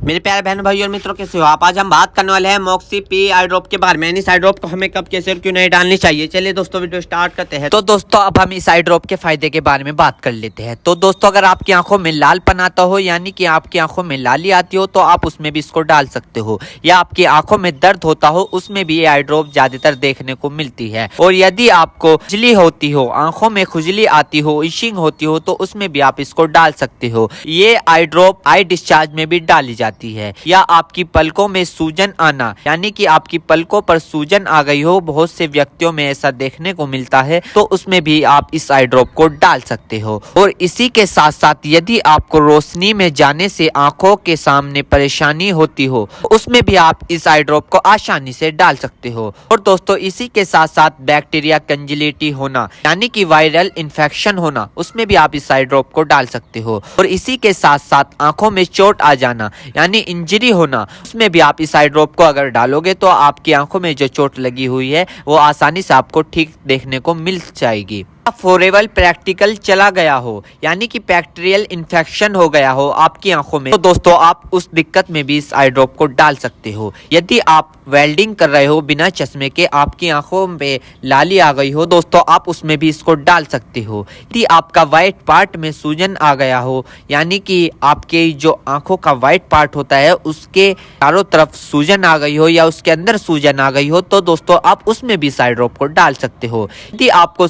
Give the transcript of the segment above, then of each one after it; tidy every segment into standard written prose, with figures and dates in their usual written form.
मेरे प्यारे बहन भाई और मित्रों, कैसे हो आप। आज हम बात करने वाले हैं मॉक्सी पी आई ड्रॉप के बारे में। इस आई ड्रॉप को हमें कब, कैसे और क्यों नहीं डालनी चाहिए। चलिए दोस्तों वीडियो स्टार्ट करते हैं। तो दोस्तों अब हम इस आई ड्रॉप के फायदे के बारे में बात कर लेते हैं। तो दोस्तों अगर आपकी आंखों में लालपन आता हो, यानी कि आपकी आंखों में लाली आती हो, तो आप उसमें भी इसको डाल सकते हो। या आपकी आंखों में दर्द होता हो, उसमें भी ये आई ड्रॉप ज्यादातर देखने को मिलती है। और यदि आपको खुजली होती हो, आंखों में खुजली आती हो, इशिंग होती हो, तो उसमें भी आप इसको डाल सकते हो। ये आई ड्रॉप आई डिस्चार्ज में भी डाली जाती है। या आपकी पलकों में सूजन आना, यानी कि आपकी पलकों पर सूजन आ गई हो, बहुत से व्यक्तियों में ऐसा देखने को मिलता है, तो उसमें भी आप इस आई ड्रॉप को डाल सकते हो। और इसी के साथ साथ यदि आपको रोशनी में जाने से आंखों के सामने परेशानी होती हो, उसमें भी आप इस आई ड्रॉप को आसानी से डाल सकते हो। और दोस्तों इसी के साथ साथ बैक्टीरिया कंजिलिटी होना, यानी कि वायरल इन्फेक्शन होना, उसमें भी आप इस आई ड्रॉप को डाल सकते हो। और इसी के साथ साथ आंखों में चोट आ जाना, यानी इंजरी होना, उसमें भी आप इस आई ड्रॉप को अगर डालोगे तो आपकी आंखों में जो चोट लगी हुई है वो आसानी से आपको ठीक देखने को मिल जाएगी। फॉरेवर प्रैक्टिकल चला गया हो, यानी कि बैक्टीरियल इन्फेक्शन हो गया हो आपकी आंखों में, तो दोस्तों आप उस दिक्कत में भी इस आई ड्रॉप को डाल सकते हो। यदि आप वेल्डिंग कर रहे हो बिना चश्मे के, आपकी आंखों में लाली आ गई हो, दोस्तों आप उसमें भी इसको डाल सकते हो। यदि आपका व्हाइट पार्ट में सूजन आ गया हो, यानी कि आपके जो आंखों का व्हाइट पार्ट होता है उसके चारों तरफ सूजन आ गई हो या उसके अंदर सूजन आ गई हो, तो दोस्तों आप उसमें भी इस आई ड्रॉप को डाल सकते हो। यदि आपको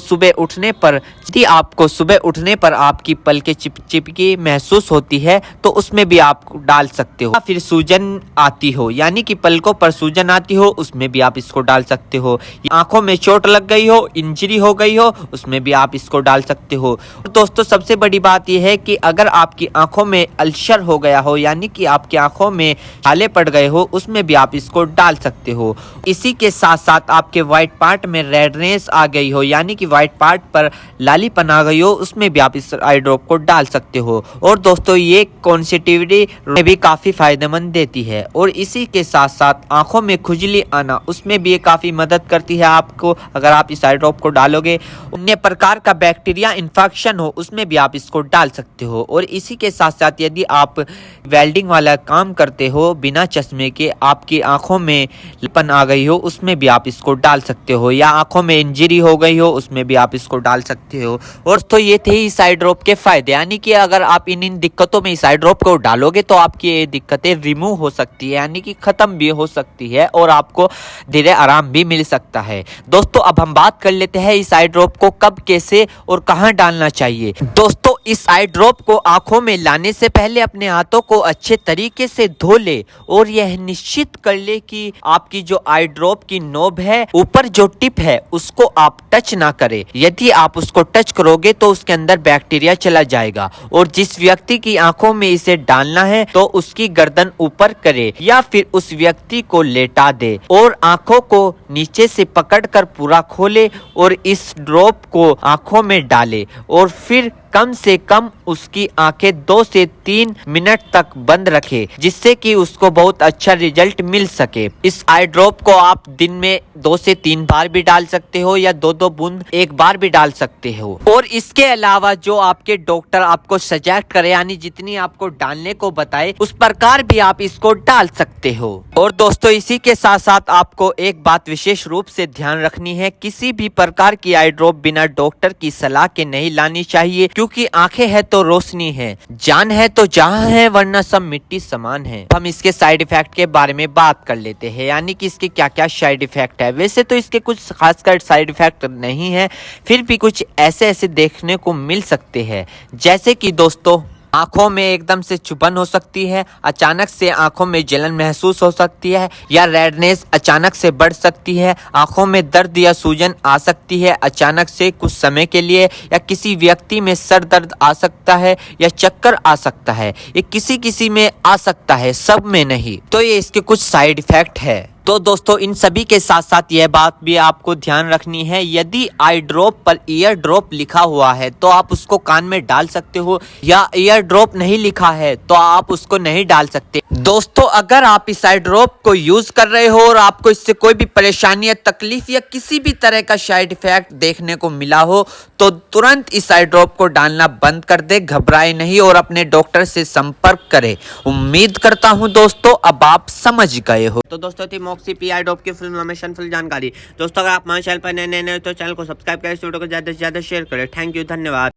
सुबह उठने पर आपकी पलकें चिपचिपकी महसूस होती है, तो उसमें भी आप डाल सकते हो। फिर सूजन आती हो, यानी कि पलकों पर सूजन आती हो, उसमें भी आप इसको डाल सकते हो। आंखों में चोट लग गई हो, इंजरी हो गई हो, उसमें भी आप इसको डाल सकते हो। और दोस्तों सबसे बड़ी बात यह है कि अगर आपकी आंखों में अल्सर हो गया हो, यानी कि आपकी आंखों में छाले पड़ गए हो, उसमें भी आप इसको डाल सकते हो। इसी के साथ साथ आपके व्हाइट पार्ट में रेडनेस आ गई हो, यानी कि व्हाइट पार्ट पर लालीपन आ गई हो, उसमें भी आप इस आई ड्रॉप को डाल सकते हो। और दोस्तों ये कॉन्सेटिविटी में भी काफी फायदेमंद देती है। और इसी के साथ साथ आंखों में खुजली आना, उसमें भी ये काफी मदद करती है आपको। अगर आप इस आई ड्रॉप को डालोगे, अन्य प्रकार का बैक्टीरिया इन्फेक्शन हो, उसमें भी आप इसको डाल सकते हो। और इसी के साथ साथ यदि आप वेल्डिंग वाला काम करते हो बिना चश्मे के, आपकी आंखों में लालीपन आ गई हो, उसमें भी आप इसको डाल सकते हो। या आंखों में इंजरी हो गई हो, उसमें भी आप इसको डाल सकते हो। और तो ये थे इस आई ड्रॉप के फायदे, यानी कि अगर आप इन दिक्कतों में इस आई ड्रॉप को डालोगे तो आपकी ये दिक्कतें रिमूव हो सकती है, यानी कि खत्म भी हो सकती है और आपको धीरे आराम भी मिल सकता है। दोस्तों अब हम बात कर लेते हैं इस आई ड्रॉप को कब, कैसे और कहां डालना चाहिए। दोस्तों इस आई ड्रॉप को आंखों में लाने से पहले अपने हाथों को अच्छे तरीके से धो ले और यह निश्चित कर ले कि आपकी जो आई ड्रॉप की नोब है, ऊपर जो टिप है, उसको आप टच ना करें। यदि आप उसको टच करोगे तो उसके अंदर बैक्टीरिया चला जाएगा। और जिस व्यक्ति की आंखों में इसे डालना है तो उसकी गर्दन ऊपर करे या फिर उस व्यक्ति को लेटा दे और आंखों को नीचे से पकड़कर पूरा खोले और इस ड्रॉप को आंखों में डाले। और फिर कम से कम उसकी आंखें 2 से 3 मिनट तक बंद रखे, जिससे कि उसको बहुत अच्छा रिजल्ट मिल सके। इस आई ड्रॉप को आप दिन में 2 से 3 बार भी डाल सकते हो या 2-2 बूंद एक बार भी डाल सकते हो। और इसके अलावा जो आपके डॉक्टर आपको सजेस्ट करे, यानी जितनी आपको डालने को बताए, उस प्रकार भी आप इसको डाल सकते हो। और दोस्तों इसी के साथ साथ आपको एक बात विशेष रूप से ध्यान रखनी है, किसी भी प्रकार की आई ड्रॉप बिना डॉक्टर की सलाह के नहीं लानी चाहिए, क्योंकि आंखें है तो रोशनी है, जान है तो जहां है, वरना सब मिट्टी समान है। हम इसके साइड इफेक्ट के बारे में बात कर लेते हैं, यानी कि इसके क्या क्या साइड इफेक्ट है। वैसे तो इसके कुछ खासकर साइड इफेक्ट नहीं है, फिर भी कुछ ऐसे देखने को मिल सकते हैं, जैसे कि दोस्तों आंखों में एकदम से चुभन हो सकती है, अचानक से आंखों में जलन महसूस हो सकती है, या रेडनेस अचानक से बढ़ सकती है, आंखों में दर्द या सूजन आ सकती है अचानक से कुछ समय के लिए, या किसी व्यक्ति में सर दर्द आ सकता है या चक्कर आ सकता है। ये किसी किसी में आ सकता है, सब में नहीं। तो ये इसके कुछ साइड इफेक्ट है। तो दोस्तों इन सभी के साथ साथ यह बात भी आपको ध्यान रखनी है, यदि आई ड्रॉप पर ईयर ड्रॉप लिखा हुआ है तो आप उसको कान में डाल सकते हो, या ईयर ड्रॉप नहीं लिखा है तो आप उसको नहीं डाल सकते। दोस्तों अगर आप इस आई ड्रॉप को यूज कर रहे हो और आपको इससे कोई भी परेशानी या तकलीफ या किसी भी तरह का साइड इफेक्ट देखने को मिला हो तो तुरंत इस आई ड्रॉप को डालना बंद कर दे, घबराए नहीं और अपने डॉक्टर से संपर्क करें। उम्मीद करता हूं दोस्तों अब आप समझ गए हो। तो दोस्तों थी मॉक्सी पी आई ड्रॉप की फुल इन्फॉर्मेशन, फुल जानकारी। दोस्तों अगर आप हमारे चैनल पर नए तो चैनल को सब्सक्राइब करें, इस वीडियो को ज्यादा से ज्यादा शेयर करें। थैंक यू, धन्यवाद।